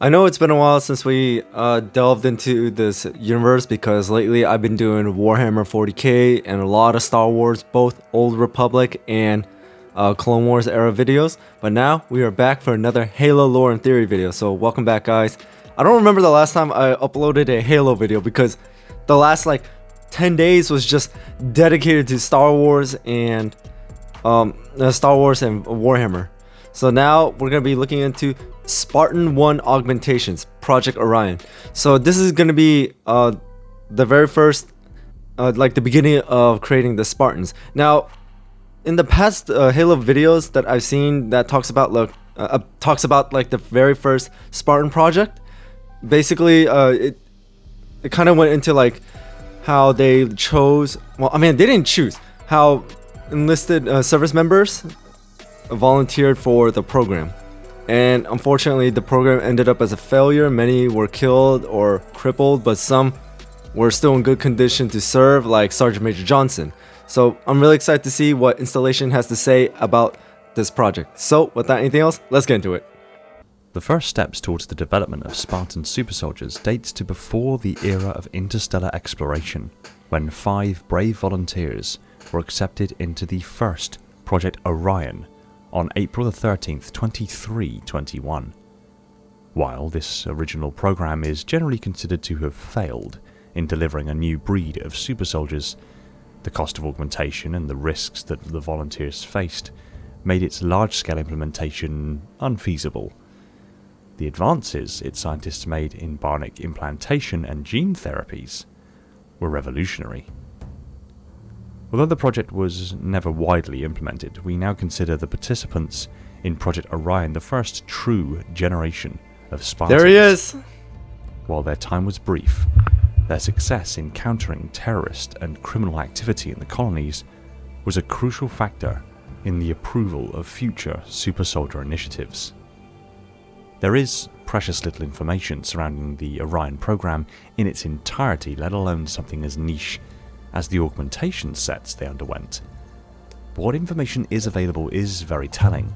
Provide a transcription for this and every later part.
I know it's been a while since we delved into this universe because lately I've been doing Warhammer 40k and a lot of Star Wars, both Old Republic and Clone Wars era videos. But now we are back for another Halo lore and theory video. So welcome back, guys. I don't remember the last time I uploaded a Halo video because the last 10 days was just dedicated to Star Wars and Warhammer. So now we're gonna be looking into Spartan-I Augmentations, Project Orion. So this is gonna be the very first, the beginning of creating the Spartans. Now, in the past Halo videos that I've seen that talks about the very first Spartan project, basically it kind of went into how they chose. Well, I mean, they didn't choose how enlisted service members volunteered for the program, and unfortunately the program ended up as a failure. Many were killed or crippled, but some were still in good condition to serve, like Sergeant Major Johnson. So I'm really excited to see what Installation has to say about this project. So without anything else, let's get into it. The first steps towards the development of Spartan super soldiers dates to before the era of interstellar exploration, when 5 brave volunteers were accepted into the first Project Orion on April 13th, 2321. While this original program is generally considered to have failed in delivering a new breed of super soldiers, the cost of augmentation and the risks that the volunteers faced made its large-scale implementation unfeasible. The advances its scientists made in bionic implantation and gene therapies were revolutionary. Although the project was never widely implemented, we now consider the participants in Project Orion the first true generation of Spartans. There he is! While their time was brief, their success in countering terrorist and criminal activity in the colonies was a crucial factor in the approval of future super soldier initiatives. There is precious little information surrounding the Orion program in its entirety, let alone something as niche as the augmentation sets they underwent. But what information is available is very telling.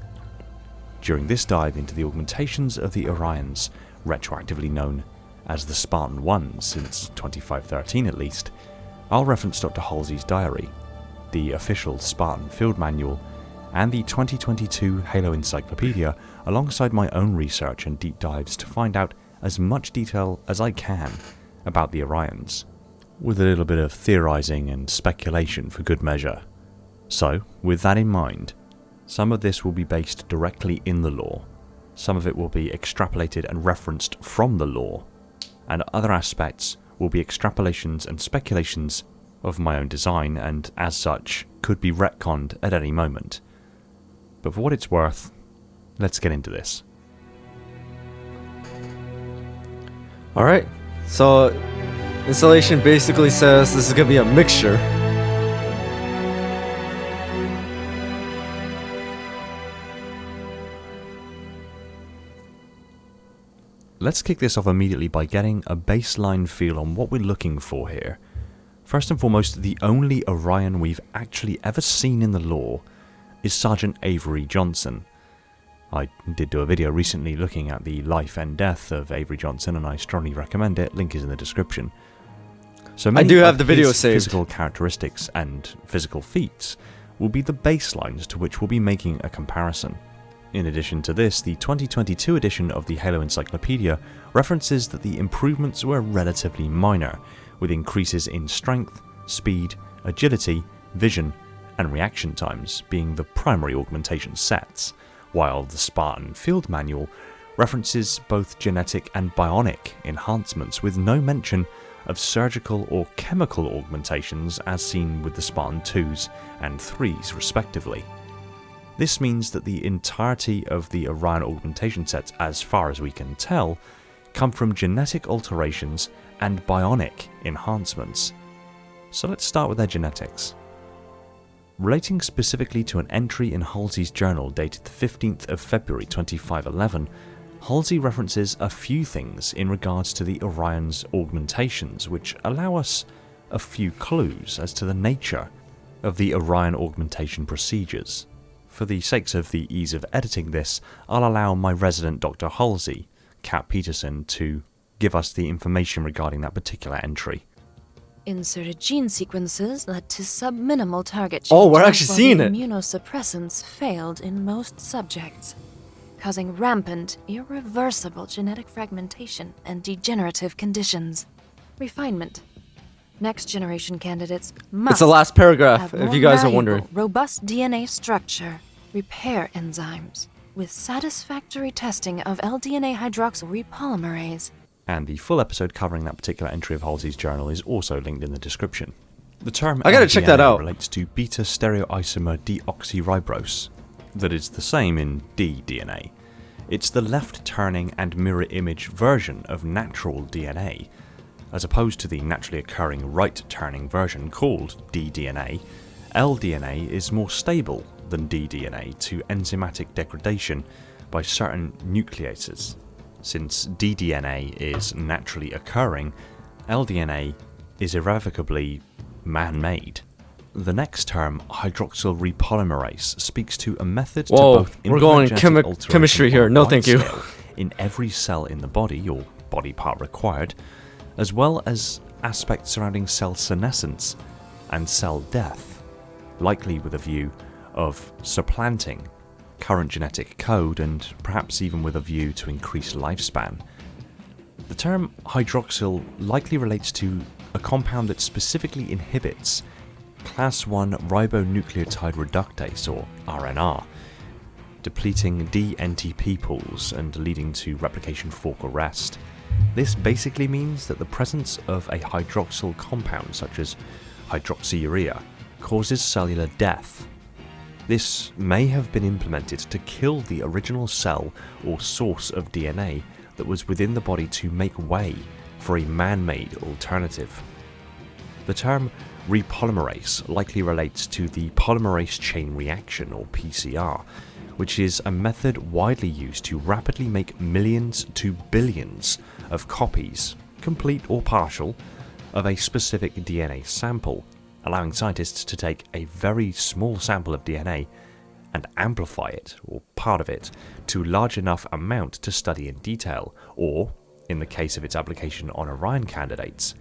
During this dive into the augmentations of the Orions, retroactively known as the Spartan-I since 2513 at least, I'll reference Dr. Halsey's diary, the official Spartan field manual, and the 2022 Halo Encyclopedia alongside my own research and deep dives to find out as much detail as I can about the Orions, with a little bit of theorizing and speculation for good measure. So, with that in mind, some of this will be based directly in the lore, some of it will be extrapolated and referenced from the lore, and other aspects will be extrapolations and speculations of my own design and, as such, could be retconned at any moment. But for what it's worth, let's get into this. Alright, so Installation basically says this is going to be a mixture. Let's kick this off immediately by getting a baseline feel on what we're looking for here. First and foremost, the only Orion we've actually ever seen in the lore is Sergeant Avery Johnson. I did do a video recently looking at the life and death of Avery Johnson, and I strongly recommend it. Link is in the description. So I do have the video saved. Physical characteristics and physical feats will be the baselines to which we'll be making a comparison. In addition to this, the 2022 edition of the Halo Encyclopedia references that the improvements were relatively minor, with increases in strength, speed, agility, vision, and reaction times being the primary augmentation sets, while the Spartan Field Manual references both genetic and bionic enhancements with no mention of surgical or chemical augmentations as seen with the Spartan 2s and 3s respectively. This means that the entirety of the Orion augmentation sets, as far as we can tell, come from genetic alterations and bionic enhancements. So let's start with their genetics. Relating specifically to an entry in Halsey's journal dated the 15th of February 2511, Halsey references a few things in regards to the Orion's augmentations which allow us a few clues as to the nature of the Orion augmentation procedures. For the sakes of the ease of editing this, I'll allow my resident Dr. Halsey Kat Peterson to give us the information regarding that particular entry. Inserted gene sequences led to subminimal target changes. Oh, we're actually while seeing the it. Immunosuppressants failed in most subjects, causing rampant, irreversible genetic fragmentation and degenerative conditions. Refinement. Next generation candidates must It's the last paragraph, have if more you guys are malleable, wondering. robust DNA structure, repair enzymes, with satisfactory testing of LDNA hydroxyl repolymerase. And the full episode covering that particular entry of Halsey's journal is also linked in the description. The term I gotta check that LDNA out. relates to beta stereoisomer deoxyribose, that is the same in ddNA. It's the left-turning and mirror image version of natural DNA. As opposed to the naturally occurring right-turning version called ddNA, LDNA is more stable than ddNA to enzymatic degradation by certain nucleases. Since ddNA is naturally occurring, LDNA is irrevocably man-made. The next term, hydroxyl repolymerase, speaks to a method Whoa, to both we're going implement genetic chemistry alteration here. on a No, wide thank you. scale in every cell in the body, or body part required, as well as aspects surrounding cell senescence and cell death, likely with a view of supplanting current genetic code and perhaps even with a view to increase lifespan. The term hydroxyl likely relates to a compound that specifically inhibits class 1 ribonucleotide reductase, or RNR, depleting dNTP pools and leading to replication fork arrest. This basically means that the presence of a hydroxyl compound such as hydroxyurea causes cellular death. This may have been implemented to kill the original cell or source of DNA that was within the body to make way for a man-made alternative. The term repolymerase likely relates to the polymerase chain reaction, or PCR, which is a method widely used to rapidly make millions to billions of copies, complete or partial, of a specific DNA sample, allowing scientists to take a very small sample of DNA and amplify it, or part of it, to a large enough amount to study in detail, or, in the case of its application on Orion candidates,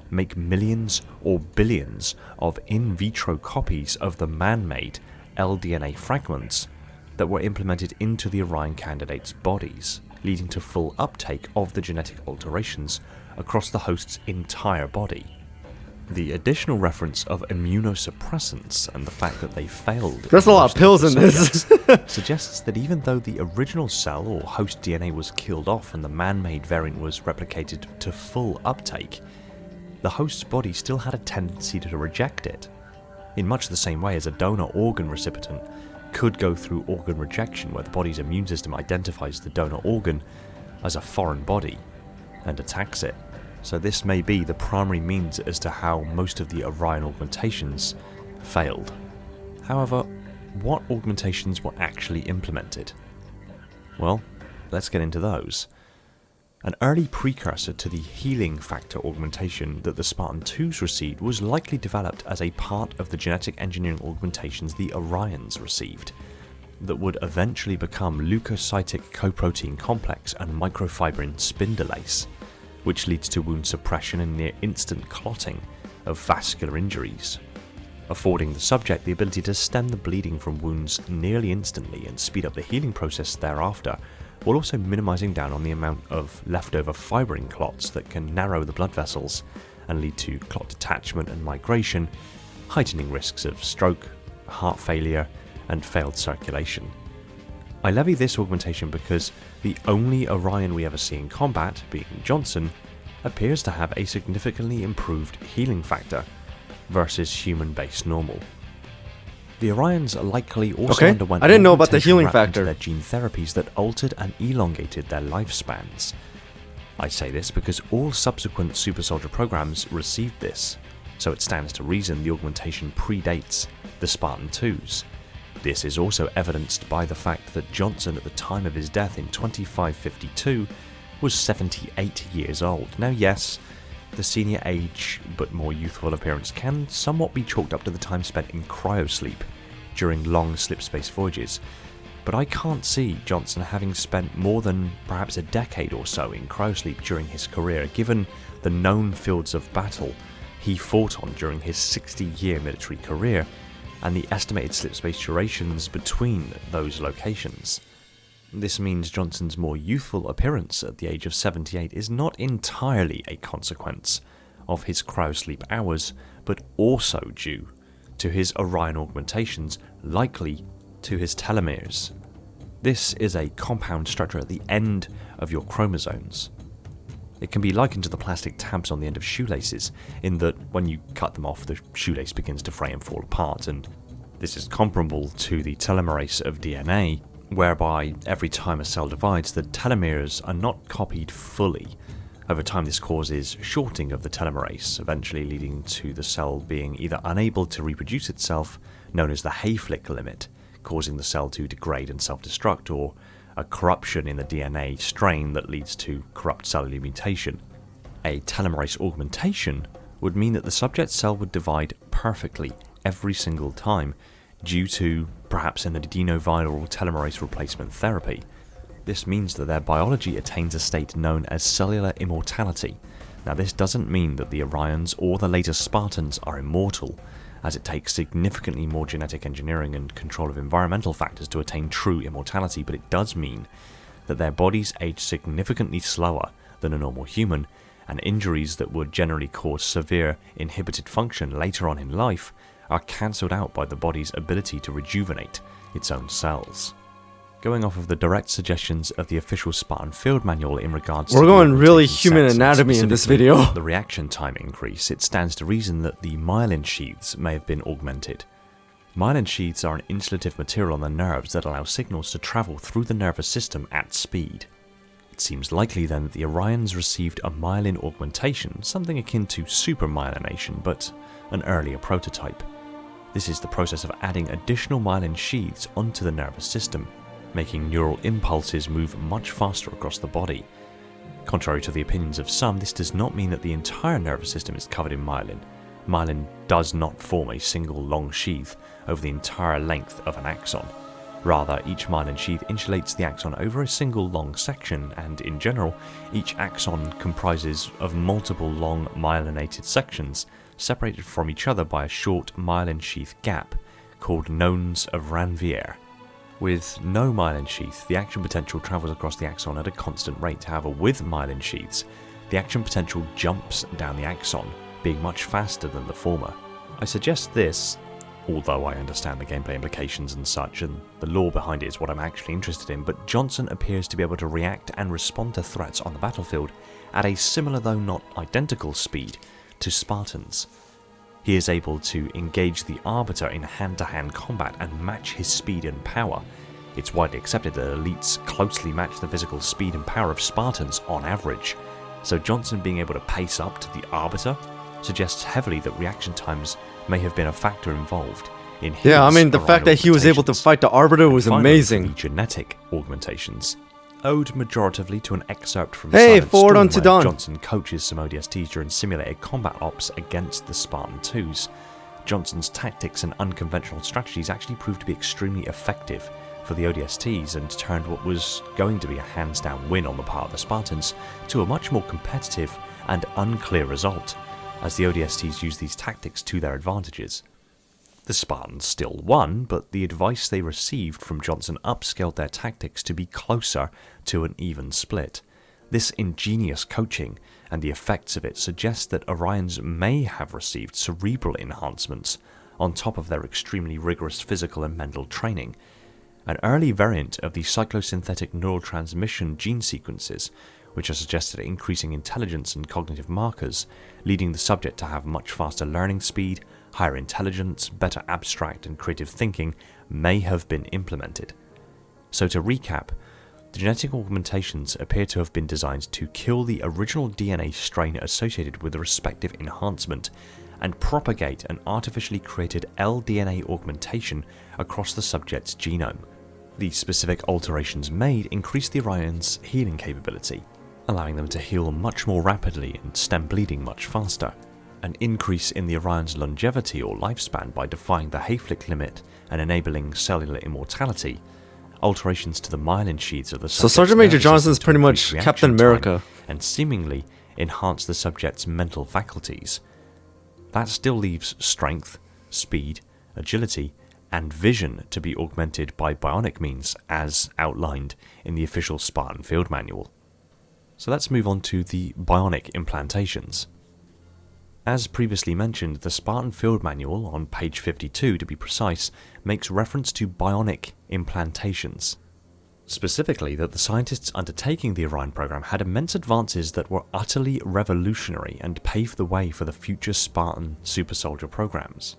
make millions or billions of in vitro copies of the man-made LDNA fragments that were implemented into the Orion candidates' bodies, leading to full uptake of the genetic alterations across the host's entire body. The additional reference of immunosuppressants and the fact that they failed. There's a lot of pills in this. Suggests that even though the original cell or host DNA was killed off and the man-made variant was replicated to full uptake, the host's body still had a tendency to reject it, in much the same way as a donor organ recipient could go through organ rejection, where the body's immune system identifies the donor organ as a foreign body and attacks it. So this may be the primary means as to how most of the Orion augmentations failed. However, what augmentations were actually implemented? Well, let's get into those. An early precursor to the healing factor augmentation that the Spartan-IIs received was likely developed as a part of the genetic engineering augmentations the Orions received, that would eventually become leukocytic coprotein complex and microfibrin spindlase, which leads to wound suppression and near instant clotting of vascular injuries, affording the subject the ability to stem the bleeding from wounds nearly instantly and speed up the healing process thereafter, while also minimizing down on the amount of leftover fibrin clots that can narrow the blood vessels and lead to clot detachment and migration, heightening risks of stroke, heart failure, and failed circulation. I levy this augmentation because the only Orion we ever see in combat, being Johnson, appears to have a significantly improved healing factor versus human-based normal. The Orions likely also underwent I didn't know about the augmentation healing wrapped into factor. their gene therapies that altered and elongated their lifespans. I say this because all subsequent super soldier programs received this, so it stands to reason the augmentation predates the Spartan-IIs. This is also evidenced by the fact that Johnson, at the time of his death in 2552, was 78 years old. Now yes, the senior age but more youthful appearance can somewhat be chalked up to the time spent in cryosleep during long slipspace voyages, but I can't see Johnson having spent more than perhaps a decade or so in cryosleep during his career, given the known fields of battle he fought on during his 60-year military career and the estimated slip space durations between those locations. This means Johnson's more youthful appearance at the age of 78 is not entirely a consequence of his cryosleep hours, but also due to his Orion augmentations, likely to his telomeres. This is a compound structure at the end of your chromosomes. It can be likened to the plastic tabs on the end of shoelaces, in that when you cut them off, the shoelace begins to fray and fall apart, and this is comparable to the telomerase of DNA, whereby every time a cell divides, the telomeres are not copied fully. Over time, this causes shorting of the telomerase, eventually leading to the cell being either unable to reproduce itself, known as the Hayflick limit, causing the cell to degrade and self-destruct, or a corruption in the DNA strain that leads to corrupt cellular mutation. A telomerase augmentation would mean that the subject cell would divide perfectly every single time, due to perhaps an adenoviral telomerase replacement therapy. This means that their biology attains a state known as cellular immortality. Now, this doesn't mean that the Orions or the later Spartans are immortal, as it takes significantly more genetic engineering and control of environmental factors to attain true immortality, but it does mean that their bodies age significantly slower than a normal human, and injuries that would generally cause severe inhibited function later on in life are cancelled out by the body's ability to rejuvenate its own cells. Going off of the direct suggestions of the official Spartan field manual in regards We're to going really taking human sex, anatomy in this specifically video. the reaction time increase, it stands to reason that the myelin sheaths may have been augmented. Myelin sheaths are an insulative material on the nerves that allow signals to travel through the nervous system at speed. It seems likely then that the Orions received a myelin augmentation, something akin to supermyelination, but an earlier prototype. This is the process of adding additional myelin sheaths onto the nervous system, making neural impulses move much faster across the body. Contrary to the opinions of some, this does not mean that the entire nervous system is covered in myelin. Myelin does not form a single long sheath over the entire length of an axon. Rather, each myelin sheath insulates the axon over a single long section, and in general, each axon comprises of multiple long myelinated sections, separated from each other by a short myelin sheath gap, called nodes of Ranvier. With no myelin sheath, the action potential travels across the axon at a constant rate. However, with myelin sheaths, the action potential jumps down the axon, being much faster than the former. I suggest this, although I understand the gameplay implications and such, and the lore behind it is what I'm actually interested in, but Johnson appears to be able to react and respond to threats on the battlefield at a similar though not identical speed to Spartans. He is able to engage the Arbiter in hand-to-hand combat and match his speed and power. It's widely accepted that elites closely match the physical speed and power of Spartans on average, so Johnson being able to pace up to the Arbiter suggests heavily that reaction times may have been a factor involved in his Yeah, I mean, the Orion fact that he was able to augmentations. fight the Arbiter was And finally, amazing. the genetic augmentations, owed majoratively to an excerpt from Hey, Silent forward Storm, on to where Dawn. Johnson coaches some ODSTs during simulated combat ops against the Spartan-IIs. Johnson's tactics and unconventional strategies actually proved to be extremely effective for the ODSTs and turned what was going to be a hands-down win on the part of the Spartans to a much more competitive and unclear result, as the ODSTs used these tactics to their advantages. The Spartans still won, but the advice they received from Johnson upscaled their tactics to be closer to an even split. This ingenious coaching and the effects of it suggest that Orions may have received cerebral enhancements on top of their extremely rigorous physical and mental training. An early variant of the cyclosynthetic neural transmission gene sequences, which are suggested at increasing intelligence and cognitive markers, leading the subject to have much faster learning speed, higher intelligence, better abstract and creative thinking, may have been implemented. So to recap, the genetic augmentations appear to have been designed to kill the original DNA strain associated with the respective enhancement and propagate an artificially created LDNA augmentation across the subject's genome. These specific alterations made increase the Orions' healing capability, allowing them to heal much more rapidly and stem bleeding much faster. An increase in the Orions' longevity or lifespan by defying the Hayflick limit and enabling cellular immortality, alterations to the myelin sheaths of the So subject's Sergeant Major nervous Johnson is system pretty to much increase Captain reaction America. time and seemingly enhance the subject's mental faculties. That still leaves strength, speed, agility, and vision to be augmented by bionic means as outlined in the official Spartan Field Manual. So let's move on to the bionic implantations. As previously mentioned, the Spartan Field Manual, on page 52 to be precise, makes reference to bionic implantations. Specifically, that the scientists undertaking the Orion program had immense advances that were utterly revolutionary and paved the way for the future Spartan super soldier programs.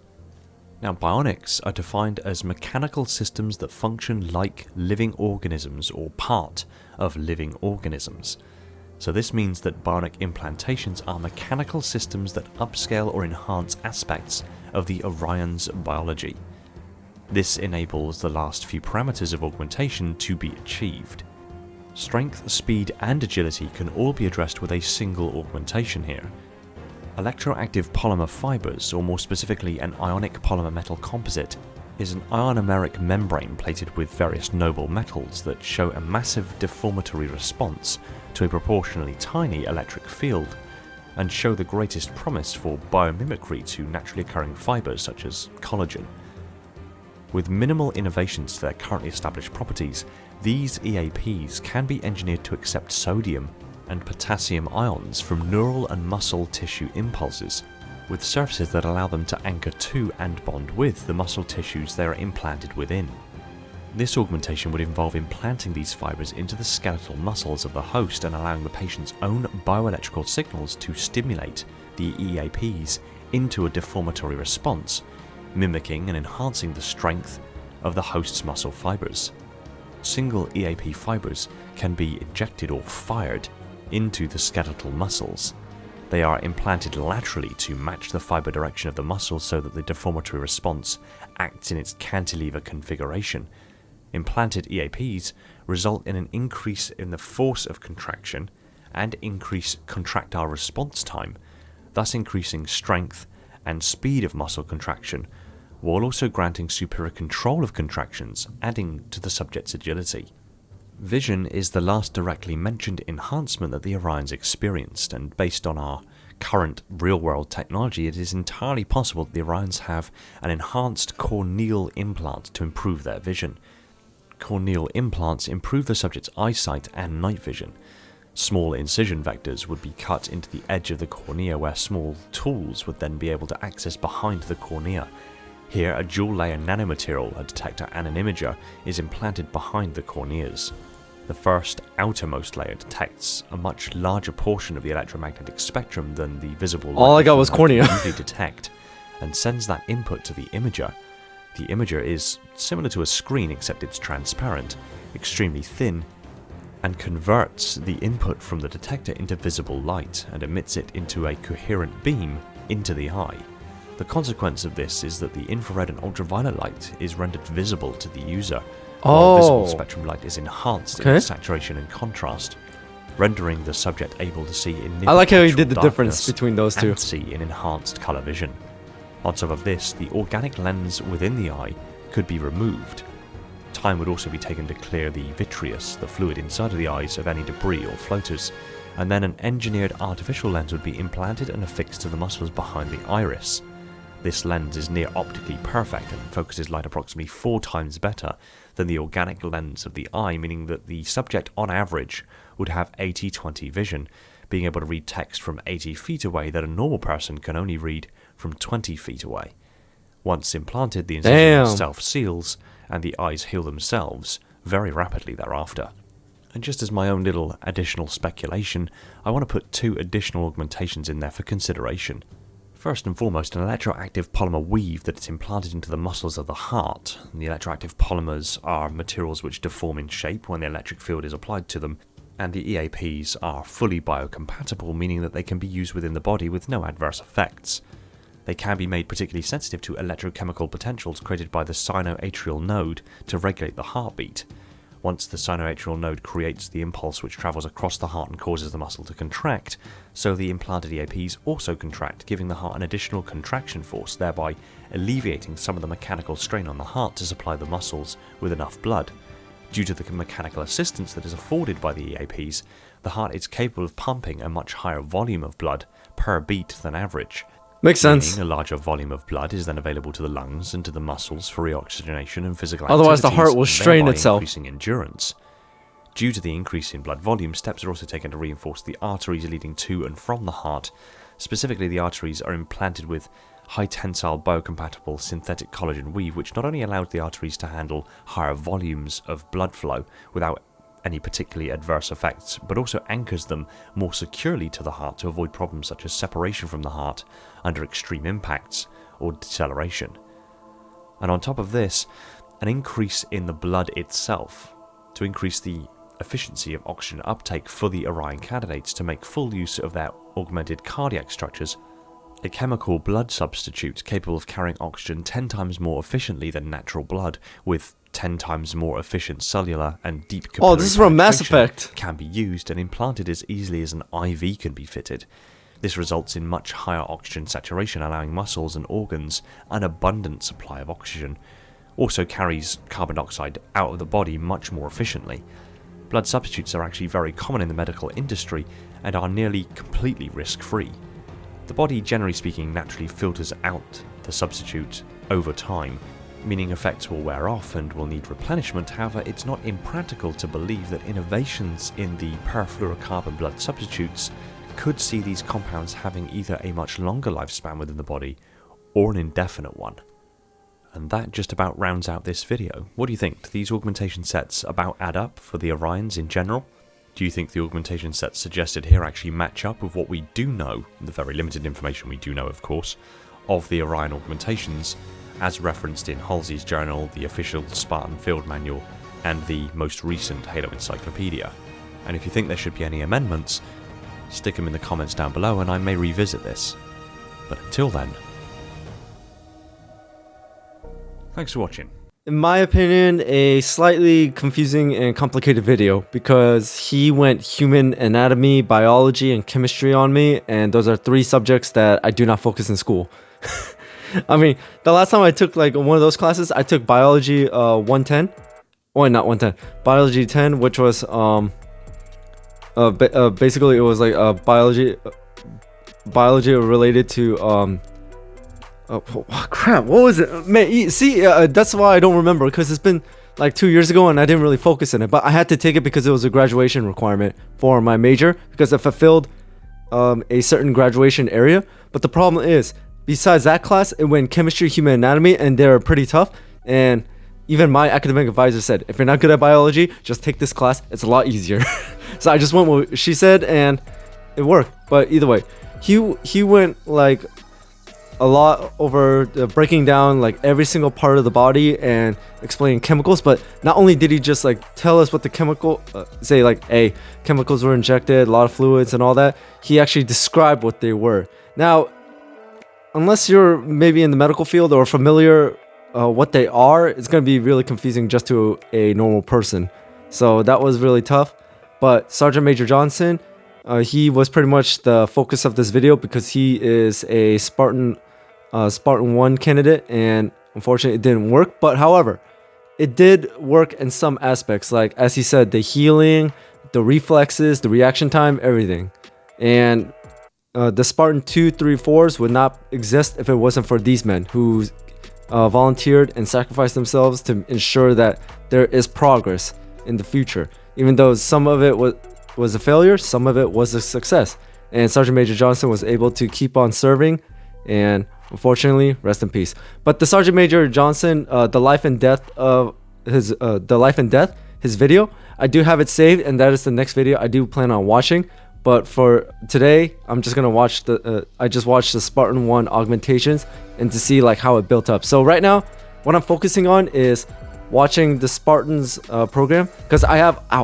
Now, bionics are defined as mechanical systems that function like living organisms or part of living organisms. So this means that bionic implantations are mechanical systems that upscale or enhance aspects of the Orion's biology. This enables the last few parameters of augmentation to be achieved. Strength, speed, and agility can all be addressed with a single augmentation here. Electroactive polymer fibers, or more specifically an ionic polymer metal composite, is an ionomeric membrane plated with various noble metals that show a massive deformatory response to a proportionally tiny electric field, and show the greatest promise for biomimicry to naturally occurring fibers such as collagen. With minimal innovations to their currently established properties, these EAPs can be engineered to accept sodium and potassium ions from neural and muscle tissue impulses, with surfaces that allow them to anchor to and bond with the muscle tissues they are implanted within. This augmentation would involve implanting these fibers into the skeletal muscles of the host and allowing the patient's own bioelectrical signals to stimulate the EAPs into a deformatory response, mimicking and enhancing the strength of the host's muscle fibers. Single EAP fibers can be injected or fired into the skeletal muscles. They are implanted laterally to match the fiber direction of the muscle so that the deformatory response acts in its cantilever configuration. Implanted EAPs result in an increase in the force of contraction and increase contractile response time, thus increasing strength and speed of muscle contraction, while also granting superior control of contractions, adding to the subject's agility. Vision is the last directly mentioned enhancement that the Orions experienced, and based on our current real-world technology, it is entirely possible that the Orions have an enhanced corneal implant to improve their vision. Corneal implants improve the subject's eyesight and night vision. Small incision vectors would be cut into the edge of the cornea, where small tools would then be able to access behind the cornea. Here, a dual-layer nanomaterial, a detector and an imager, is implanted behind the corneas. The first outermost layer detects a much larger portion of the electromagnetic spectrum than the visible light All I got was can cornea. usually detect, and sends that input to the imager. The imager is similar to a screen, except it's transparent, extremely thin, and converts the input from the detector into visible light and emits it into a coherent beam into the eye. The consequence of this is that the infrared and ultraviolet light is rendered visible to the user, while visible spectrum light is enhanced in its saturation and contrast, rendering the subject able to see in I like how you did the darkness difference between those two. and see in enhanced color vision. On top of this, the organic lens within the eye could be removed. Time would also be taken to clear the vitreous, the fluid inside of the eyes, of any debris or floaters, and then an engineered artificial lens would be implanted and affixed to the muscles behind the iris. This lens is near optically perfect and focuses light approximately 4 times better than the organic lens of the eye, meaning that the subject on average would have 80-20 vision, being able to read text from 80 feet away that a normal person can only read from 20 feet away. Once implanted, the incision self-seals and the eyes heal themselves very rapidly thereafter. And just as my own little additional speculation, I want to put 2 additional augmentations in there for consideration. First and foremost, an electroactive polymer weave that is implanted into the muscles of the heart. The electroactive polymers are materials which deform in shape when the electric field is applied to them, and the EAPs are fully biocompatible, meaning that they can be used within the body with no adverse effects. They can be made particularly sensitive to electrochemical potentials created by the sinoatrial node to regulate the heartbeat. Once the sinoatrial node creates the impulse which travels across the heart and causes the muscle to contract, so the implanted EAPs also contract, giving the heart an additional contraction force, thereby alleviating some of the mechanical strain on the heart to supply the muscles with enough blood. Due to the mechanical assistance that is afforded by the EAPs, the heart is capable of pumping a much higher volume of blood per beat than average. Makes sense. Meaning a larger volume of blood is then available to the lungs and to the muscles for reoxygenation and physical Otherwise, the activities, heart will strain thereby itself. increasing endurance. Due to the increase in blood volume, steps are also taken to reinforce the arteries leading to and from the heart. Specifically, the arteries are implanted with high-tensile biocompatible synthetic collagen weave, which not only allows the arteries to handle higher volumes of blood flow without any particularly adverse effects, but also anchors them more securely to the heart to avoid problems such as separation from the heart under extreme impacts or deceleration. And on top of this, an increase in the blood itself to increase the efficiency of oxygen uptake for the Orion candidates to make full use of their augmented cardiac structures, a chemical blood substitute capable of carrying oxygen 10 times more efficiently than natural blood with 10 times more efficient cellular and deep capillary this is from Mass penetration Effect. can be used and implanted as easily as an IV can be fitted. This results in much higher oxygen saturation, allowing muscles and organs an abundant supply of oxygen. Also carries carbon dioxide out of the body much more efficiently. Blood substitutes are actually very common in the medical industry and are nearly completely risk-free. The body, generally speaking, naturally filters out the substitute over time, meaning effects will wear off and will need replenishment. However, it's not impractical to believe that innovations in the perfluorocarbon blood substitutes could see these compounds having either a much longer lifespan within the body or an indefinite one. And that just about rounds out this video. What do you think? Do these augmentation sets about add up for the Orions in general? Do you think the augmentation sets suggested here actually match up with what we do know, the very limited information we do know of course, of the Orion augmentations, as referenced in Halsey's journal, the official Spartan field manual, and the most recent Halo encyclopedia? And if you think there should be any amendments, stick them in the comments down below and I may revisit this. But until then, thanks for watching. In my opinion, a slightly confusing and complicated video because he went human anatomy, biology, and chemistry on me, and those are 3 subjects that I do not focus in school. I mean, the last time I took like one of those classes, I took biology 110. Oh, not 110. Biology 10, which was basically it was like biology related to oh crap, what was it? Man, see, that's why I don't remember, because it's been like 2 years ago and I didn't really focus on it, but I had to take it because it was a graduation requirement for my major because it fulfilled a certain graduation area. But the problem is, besides that class, it went chemistry, human anatomy, and they're pretty tough. And even my academic advisor said, if you're not good at biology, just take this class. It's a lot easier. So I just went with what she said and it worked. But either way, he went like a lot over breaking down like every single part of the body and explaining chemicals. But not only did he just like tell us what the chemical say, like, hey, chemicals were injected, a lot of fluids and all that, he actually described what they were. Now, unless you're maybe in the medical field or familiar what they are, it's going to be really confusing just to a normal person. So that was really tough. But Sergeant Major Johnson, he was pretty much the focus of this video because he is a Spartan-I candidate, and unfortunately it didn't work. But however, it did work in some aspects, like as he said, the healing, the reflexes, the reaction time, everything. And the Spartan 2, 3, 4s would not exist if it wasn't for these men who volunteered and sacrificed themselves to ensure that there is progress in the future. Even though some of it was a failure, some of it was a success. And Sergeant Major Johnson was able to keep on serving, and unfortunately, rest in peace. But the Sergeant Major Johnson, the life and death, his video, I do have it saved, and that is the next video I do plan on watching. But for today, I'm just gonna watch I just watched the Spartan-I Augmentations and to see like how it built up. So right now, what I'm focusing on is watching the Spartans program, because I have I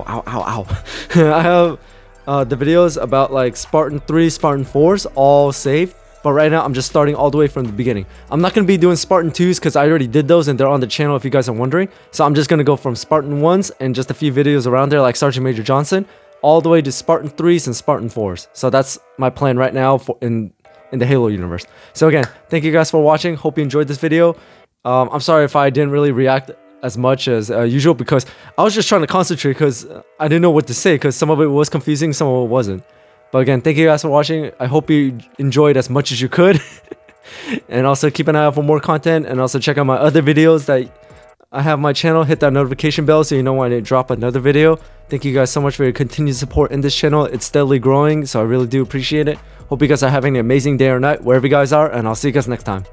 have the videos about like Spartan 3, Spartan 4s all saved. But right now, I'm just starting all the way from the beginning. I'm not going to be doing Spartan 2s because I already did those and they're on the channel if you guys are wondering. So I'm just going to go from Spartan 1s and just a few videos around there like Sergeant Major Johnson, all the way to Spartan 3s and Spartan 4s. So that's my plan right now for in the Halo universe. So again, thank you guys for watching. Hope you enjoyed this video. I'm sorry if I didn't really react as much as usual because I was just trying to concentrate because I didn't know what to say because some of it was confusing, some of it wasn't. But again, thank you guys for watching. I hope you enjoyed as much as you could. And also keep an eye out for more content, and also check out my other videos that I have on my channel. Hit that notification bell so you know when I drop another video. Thank you guys so much for your continued support in this channel. It's steadily growing, so I really do appreciate it. Hope you guys are having an amazing day or night wherever you guys are, and I'll see you guys next time.